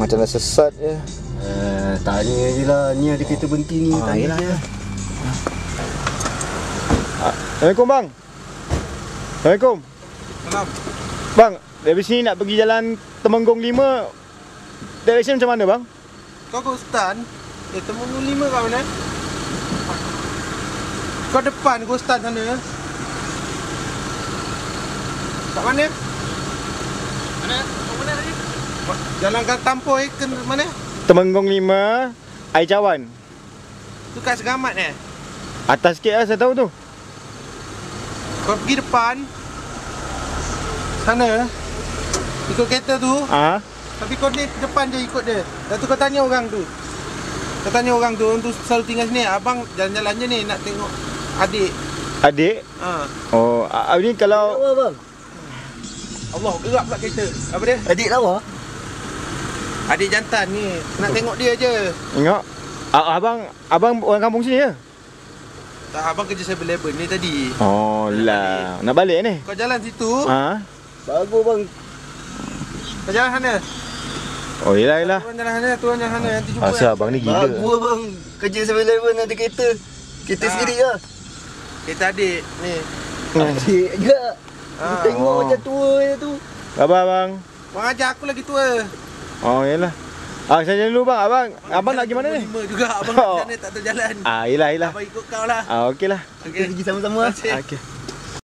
Macam dah sesat je. Tanya je lah. Ni ada kereta berhenti ni. Tanya je. Assalamualaikum bang. Assalamualaikum. Kenapa? Bang, dari sini nak pergi jalan Temenggong 5. Direction macam mana bang? Kau ke Ustan? Temenggong 5 kat mana? Kau depan ke Ustan sana. Kat mana? Mana? Kau mana tadi? Jalan kat Tampoi ke mana? Temenggong 5, Air Cawan. Tu kat Segamat Atas sikit lah saya tahu tu. Kau pergi depan sana. Ikut kereta tu. Tapi kau ni depan je ikut dia. Lepas tu kau tanya orang tu. Kau tanya orang tu selalu tinggal sini. Abang jalan-jalan je ni nak tengok adik. Adik? Oh, ni kalau... Lawa bang. Allah, gerak pula kereta. Apa dia? Adik lawa? Adik jantan ni. Nak tengok dia je. Tengok. Abang orang kampung sini ke? Tak, abang kerja 7-Eleven ni tadi. Oh lah. Nak balik ni? Kau jalan situ. Bagus bang. Kau jalan sana. Oh yelah. Turun jalan sana, nanti jumpa. Asal abang ni gila. Bagus bang. Kerja 7-Eleven ada kereta. Kereta sendiri lah. Kereta adik ni. Adik je. Tengok macam tua je tu. Khabar bang? Bang ajar aku lagi tua. Oh yelah. Saya jalan dulu bang. Abang nak pergi mana ni? 5 juga abang kat sana tak terjalan. Yelah. Abang ikut kau lah. Okey lah. Kita pergi sama-sama. Okey.